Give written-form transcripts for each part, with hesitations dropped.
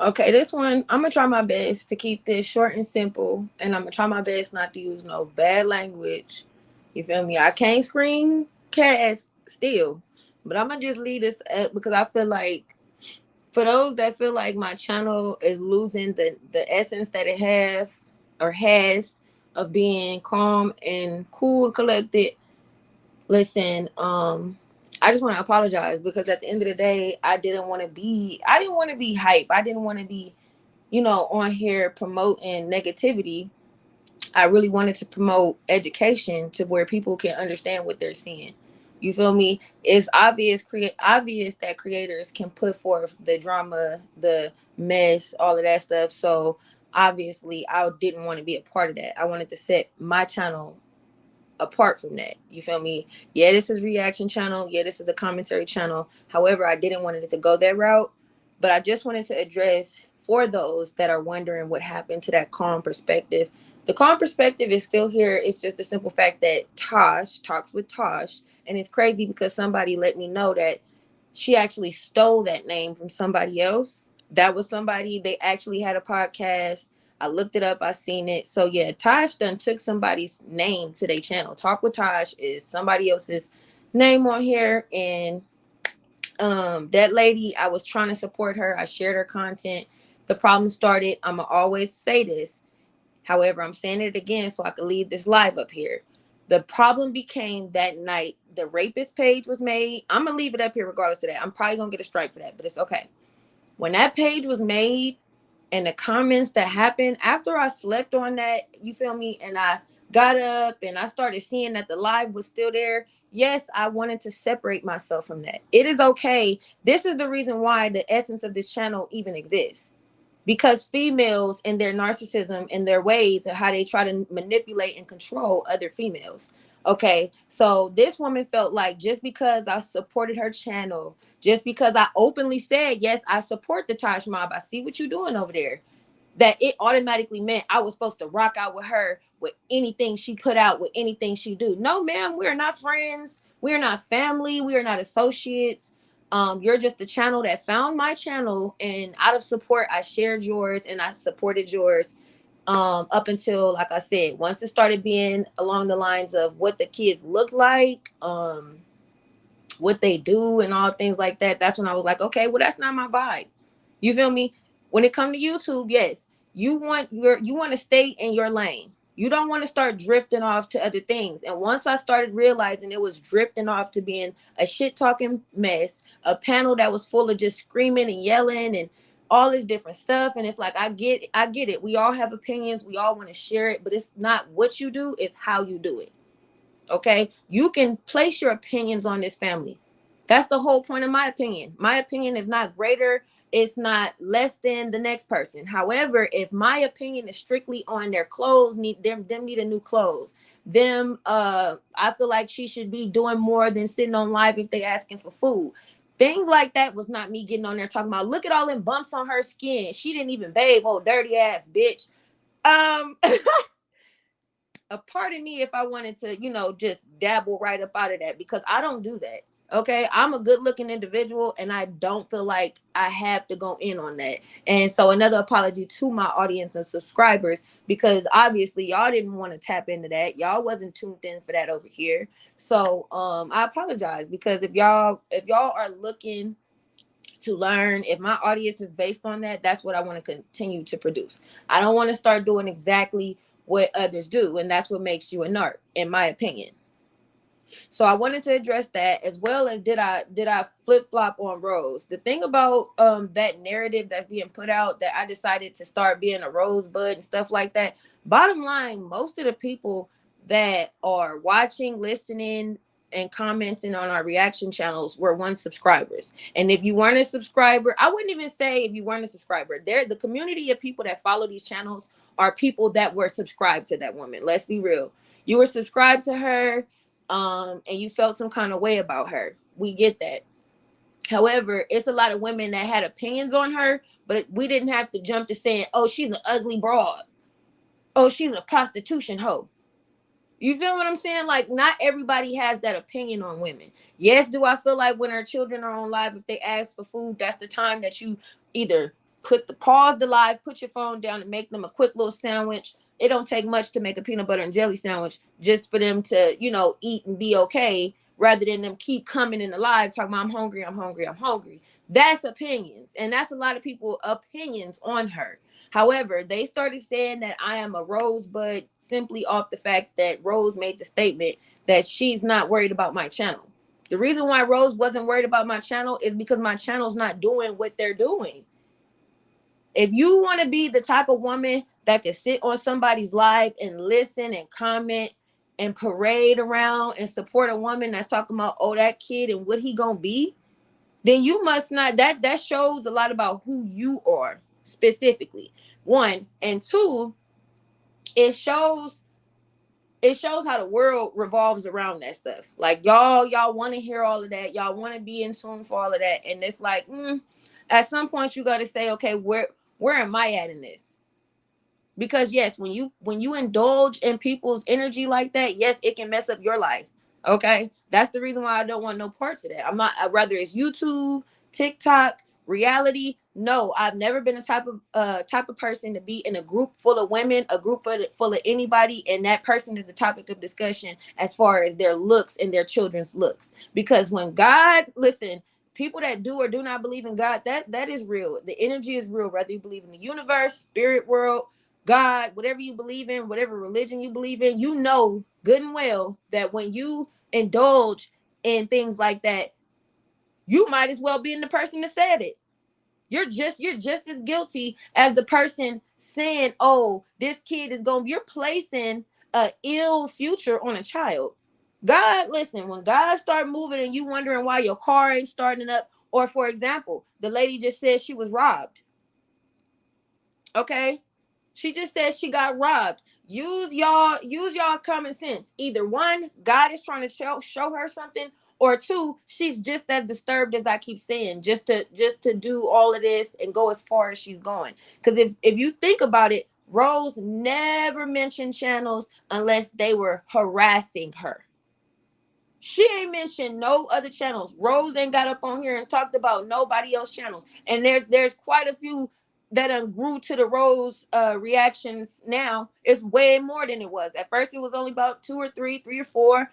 Okay, this one, I'm gonna try my best to keep this short and simple, and I'm gonna try my best not to use no bad language. You feel me? I can't scream cast still, but I'm gonna just leave this because I feel like for those that feel like my channel is losing the essence that it have or has of being calm and cool and collected. Listen, I just want to apologize because at the end of the day, I didn't want to be hype. I didn't want to be, on here promoting negativity. I really wanted to promote education to where people can understand what they're seeing. You feel me? It's obvious that creators can put forth the drama, the mess, all of that stuff. So obviously, I didn't want to be a part of that. I wanted to set my channel apart from that. You feel me? Yeah, this is reaction channel. Yeah, this is a commentary channel. However, I didn't want it to go that route, but I just wanted to address for those that are wondering what happened to that calm perspective. The calm perspective is still here. It's just the simple fact that Tosh talks with Tosh, and it's crazy because somebody let me know that she actually stole that name from somebody else. That was somebody, they actually had a podcast. I looked it up. I seen it. So yeah, Tosh done took somebody's name to their channel. Talk with Tosh is somebody else's name on here, and that lady, I was trying to support her. I shared her content. The problem started. I'ma always say this. However, I'm saying it again so I can leave this live up here. The problem became that night. The rapist page was made. I'm gonna leave it up here regardless of that. I'm probably gonna get a strike for that, but it's okay. When that page was made, and the comments that happened after I slept on that, you feel me? And I got up and I started seeing that the live was still there. Yes, I wanted to separate myself from that. It is okay. This is the reason why the essence of this channel even exists. Because females and their narcissism and their ways and how they try to manipulate and control other females. Okay, so this woman felt like just because I supported her channel, just because I openly said, yes, I support the Taj Mob, I see what you're doing over there, that it automatically meant I was supposed to rock out with her with anything she put out, with anything she do. No, ma'am, we are not friends. We are not family. We are not associates. You're just a channel that found my channel, and out of support, I shared yours and I supported yours. Up until, like I said, once it started being along the lines of what the kids look like, what they do, and all things like that, that's when I was like, okay, well, that's not my vibe. You feel me? When it comes to YouTube, yes, you want to stay in your lane. You don't want to start drifting off to other things. And once I started realizing it was drifting off to being a shit talking mess, a panel that was full of just screaming and yelling and all this different stuff, and it's like I get it. We all have opinions. We all want to share it, but it's not what you do; it's how you do it. Okay, you can place your opinions on this family. That's the whole point of my opinion. My opinion is not greater, it's not less than the next person. However, if my opinion is strictly on their clothes, them need a new clothes, them I feel like she should be doing more than sitting on live if they asking for food, things like that, was not me getting on there talking about look at all them bumps on her skin, she didn't even bathe, oh dirty ass bitch. um a part of me, if I wanted to, just dabble right up out of that, because I don't do that. Okay, I'm a good looking individual and I don't feel like I have to go in on that. And so another apology to my audience and subscribers, because obviously y'all didn't want to tap into that. Y'all wasn't tuned in for that over here. So I apologize, because if y'all are looking to learn, if my audience is based on that, that's what I want to continue to produce. I don't want to start doing exactly what others do, and that's what makes you a narc, in my opinion. So I wanted to address that, as well as did I flip flop on Rose. The thing about that narrative that's being put out, that I decided to start being a rosebud and stuff like that. Bottom line, most of the people that are watching, listening, and commenting on our reaction channels were one subscribers. And if you weren't a subscriber, I wouldn't even say if you weren't a subscriber. There, the community of people that follow these channels are people that were subscribed to that woman. Let's be real. You were subscribed to her, and you felt some kind of way about her. We get that. However, it's a lot of women that had opinions on her, but we didn't have to jump to saying, oh, she's an ugly broad. Oh, she's a prostitution hoe. You feel what I'm saying? Like, not everybody has that opinion on women. Yes, do I feel like when our children are on live, if they ask for food, that's the time that you either pause the live, put your phone down, and make them a quick little sandwich. It don't take much to make a peanut butter and jelly sandwich just for them to, eat and be okay, rather than them keep coming in the live talking about I'm hungry, I'm hungry, I'm hungry. That's opinions. And that's a lot of people opinions on her. However, they started saying that I am a rosebud simply off the fact that Rose made the statement that she's not worried about my channel. The reason why Rose wasn't worried about my channel is because my channel's not doing what they're doing. If you want to be the type of woman that can sit on somebody's live and listen and comment and parade around and support a woman that's talking about, oh, that kid and what he gonna be, then you must not. That shows a lot about who you are specifically. One, and two, it shows how the world revolves around that stuff. Like y'all want to hear all of that. Y'all want to be in tune for all of that. And it's like, at some point you got to say, okay, where am I at in this? Because yes, when you indulge in people's energy like that, yes, it can mess up your life. Okay, that's the reason why I don't want no parts of that. I'd rather it's YouTube, TikTok, reality. No, I've never been a type of person to be in a group full of women, a group full of anybody, and that person is the topic of discussion as far as their looks and their children's looks. Because when God, listen, people that do or do not believe in God, that is real. The energy is real, whether you believe in the universe, spirit world, God, whatever you believe in, whatever religion you believe in, you know good and well that when you indulge in things like that, you might as well be in the person that said it. You're just as guilty as the person saying, oh, this kid is going, you're placing a ill future on a child. God, listen, when God start moving and you wondering why your car ain't starting up, or for example, the lady just said she was robbed. Okay? She just said she got robbed. Use y'all common sense. Either one, God is trying to show her something, or two, she's just as disturbed as I keep saying, just to do all of this and go as far as she's going. Because if you think about it, Rose never mentioned channels unless they were harassing her. She ain't mentioned no other channels. Rose ain't got up on here and talked about nobody else channels. And there's quite a few that grew to the Rose reactions now. It's way more than it was. At first it was only about 2 or 3 or 4.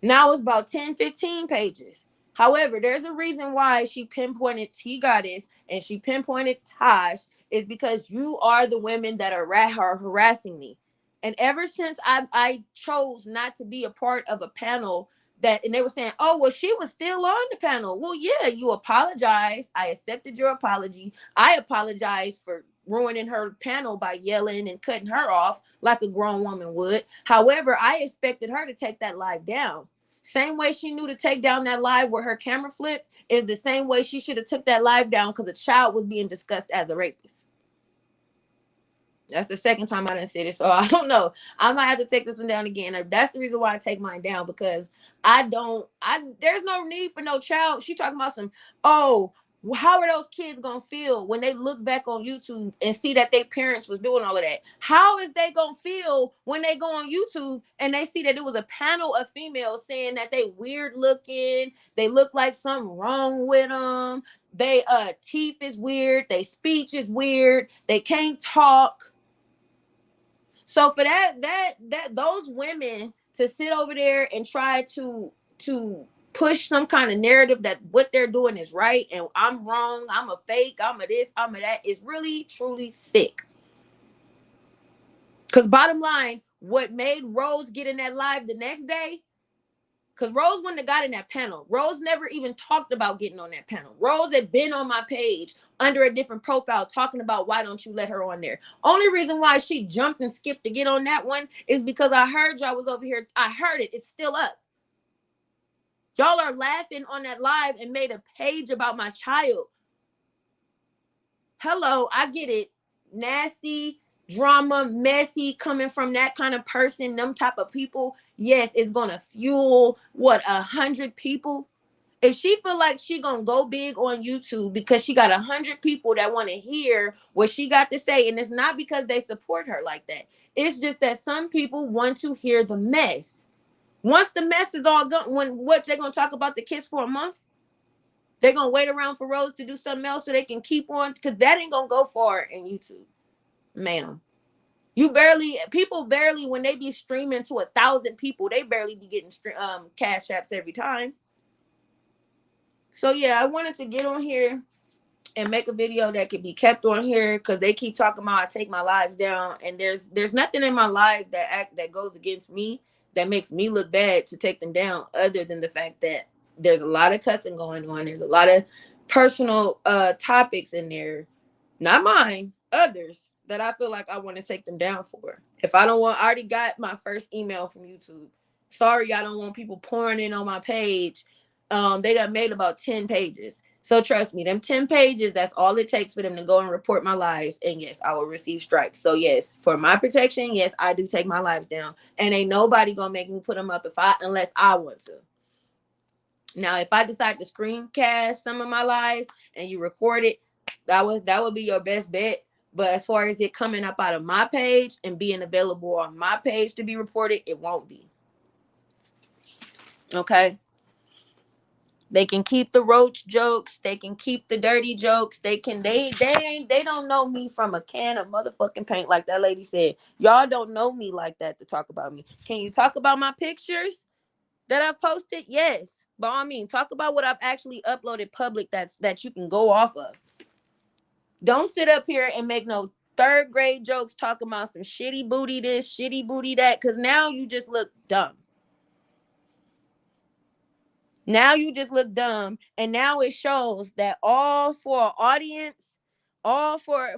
Now it's about 10, 15 pages. However, there's a reason why she pinpointed T Goddess and she pinpointed Taj, is because you are the women that are harassing me. And ever since I chose not to be a part of a panel and they were saying, oh, well, she was still on the panel. Well, yeah, you apologized. I accepted your apology. I apologized for ruining her panel by yelling and cutting her off like a grown woman would. However, I expected her to take that live down. Same way she knew to take down that live where her camera flipped is the same way she should have took that live down because a child was being discussed as a rapist. That's the second time I didn't say this, so I don't know. I might have to take this one down again. That's the reason why I take mine down, because there's no need for no child. She talking about some, oh, how are those kids gonna feel when they look back on YouTube and see that their parents was doing all of that? How is they gonna feel when they go on YouTube and they see that it was a panel of females saying that they weird looking, they look like something wrong with them, they teeth is weird, they speech is weird, they can't talk. So for that those women to sit over there and try to push some kind of narrative that what they're doing is right and I'm wrong, I'm a fake, I'm a this, I'm a that, is really truly sick. Because bottom line, what made Rose get in that live the next day, because Rose wouldn't have got in that panel. Rose never even talked about getting on that panel. Rose had been on my page under a different profile talking about why don't you let her on there. Only reason why she jumped and skipped to get on that one is because I heard y'all was over here. I heard it. It's still up. Y'all are laughing on that live and made a page about my child. Hello, I get it. Nasty, drama, messy, coming from that kind of person, them type of people. Yes, it's gonna fuel 100 people. If she feel like she gonna go big on YouTube because she got 100 people that want to hear what she got to say, and it's not because they support her like that. It's just that some people want to hear the mess. Once the mess is all gone, what they're gonna talk about the kiss for a month? They're gonna wait around for Rose to do something else so they can keep on, because that ain't gonna go far in YouTube, ma'am. People barely, when they be streaming to 1,000 people, they barely be getting cash apps every time. So yeah, I wanted to get on here and make a video that could be kept on here, because they keep talking about I take my lives down, and there's nothing in my life that goes against me that makes me look bad to take them down, other than the fact that there's a lot of cussing going on. There's a lot of personal topics in there, not mine, others, that I feel like I want to take them down for. If I don't want, I already got my first email from YouTube. Sorry, I don't want people pouring in on my page. They done made about 10 pages. So trust me, them 10 pages, that's all it takes for them to go and report my lives. And yes, I will receive strikes. So yes, for my protection, yes, I do take my lives down. And ain't nobody gonna make me put them up unless I want to. Now, if I decide to screencast some of my lives and you record it, that would be your best bet. But as far as it coming up out of my page and being available on my page to be reported, it won't be. Okay. They can keep the roach jokes. They can keep the dirty jokes. They don't know me from a can of motherfucking paint, like that lady said. Y'all don't know me like that to talk about me. Can you talk about my pictures that I've posted? Yes. By all means, talk about what I've actually uploaded public that you can go off of. Don't sit up here and make no third grade jokes talking about some shitty booty this, shitty booty that, because now you just look dumb. Now you just look dumb, and now it shows that all for an audience, all for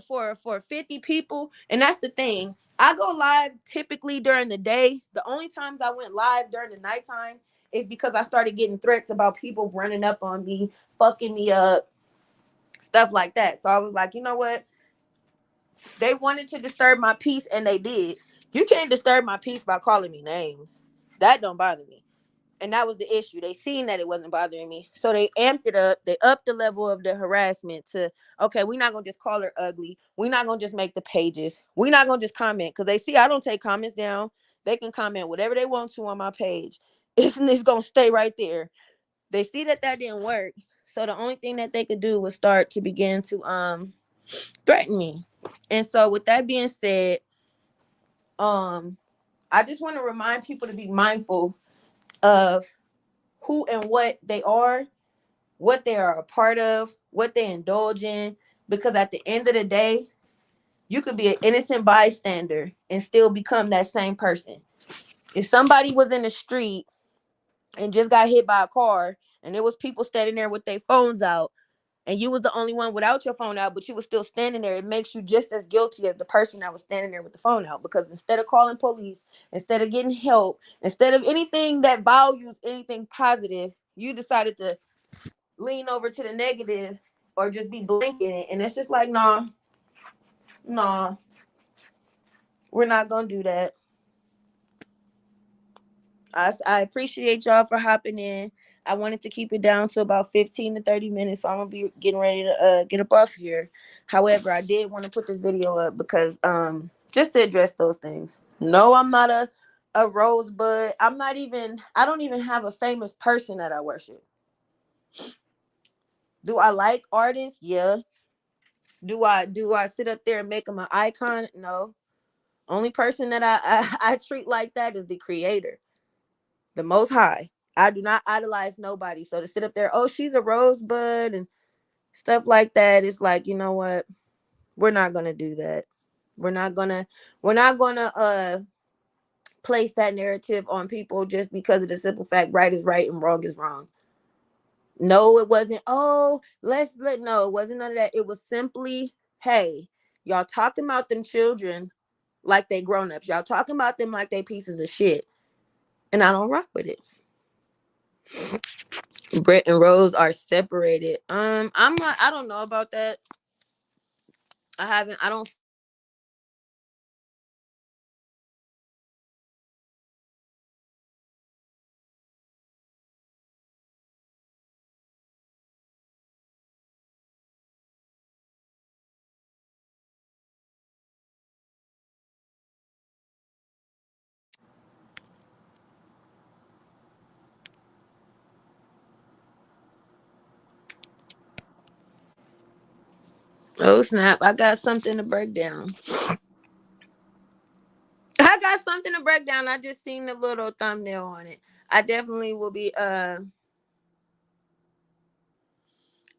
50 people. And that's the thing. I go live typically during the day. The only times I went live during the nighttime is because I started getting threats about people running up on me, fucking me up, stuff like that. So I was like, you know what? They wanted to disturb my peace, and they did. You can't disturb my peace by calling me names. That don't bother me. And that was the issue. They seen that it wasn't bothering me. So they amped it up. They upped the level of the harassment to, okay, we're not going to just call her ugly. We're not going to just make the pages. We're not going to just comment, because they see I don't take comments down. They can comment whatever they want to on my page. It's going to stay right there. They see that didn't work. So the only thing that they could do was start to begin to threaten me. And so with that being said, I just want to remind people to be mindful of who and what they are, what they are a part of, what they indulge in, because at the end of the day, you could be an innocent bystander and still become that same person. If somebody was in the street and just got hit by a car and there was people standing there with their phones out, and you was the only one without your phone out, but you was still standing there, it makes you just as guilty as the person that was standing there with the phone out. Because instead of calling police, instead of getting help, instead of anything that values anything positive, you decided to lean over to the negative or just be blinking it. And it's just like, nah, we're not gonna do that. I appreciate y'all for hopping in. I wanted to keep it down to about 15 to 30 minutes, so I'm gonna be getting ready to get up off here. However, I did want to put this video up because just to address those things. No, I'm not a rosebud. I don't even have a famous person that I worship. Do I like artists? Yeah. Do I sit up there and make them an icon? No. Only person that I treat like that is the creator, the most high. I do not idolize nobody. So to sit up there, oh, she's a rosebud and stuff like that, it's like, you know what? We're not gonna do that. We're not gonna place that narrative on people just because of the simple fact right is right and wrong is wrong. No, it wasn't. Oh, no, it wasn't none of that. It was simply, hey, y'all talking about them children like they grown-ups. Y'all talking about them like they pieces of shit. And I don't rock with it. Brett and Rose are separated. I don't know about that. I don't. Oh snap! I got something to break down. I got something to break down. I just seen the little thumbnail on it. I definitely will be.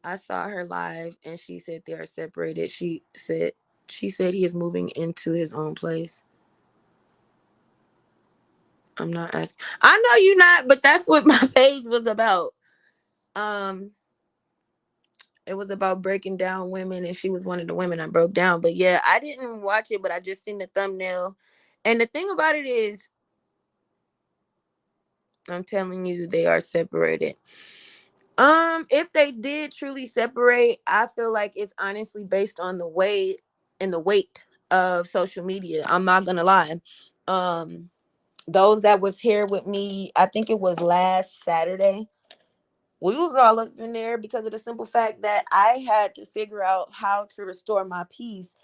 I saw her live, and she said they are separated. She said he is moving into his own place. I'm not asking. I know you're not, but that's what my page was about. Um, it was about breaking down women, and she was one of the women I broke down. But yeah, I didn't watch it, but I just seen the thumbnail. And the thing about it is, I'm telling you, they are separated. If they did truly separate, I feel like it's honestly based on the weight and the weight of social media. I'm not gonna lie. Um, those that was here with me, I think it was last Saturday. We was all up in there because of the simple fact that I had to figure out how to restore my peace.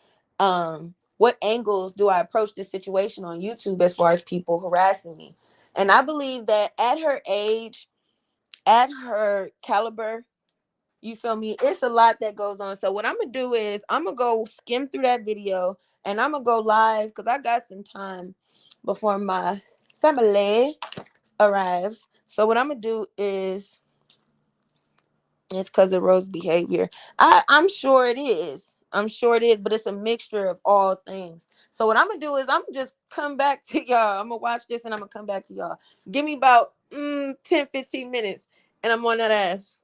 What angles do I approach this situation on YouTube as far as people harassing me? And I believe that at her age, at her caliber, you feel me? It's a lot that goes on. So what I'm gonna do is I'm gonna go skim through that video and I'm gonna go live because I got some time before my family arrives. So what I'm gonna do is it's because of Rose's behavior. I'm sure it is. I'm sure it is, but it's a mixture of all things. So what I'm gonna do is I'm gonna just come back to y'all. I'm gonna watch this and I'm gonna come back to y'all. Give me about 10, 15 minutes and I'm on that ass.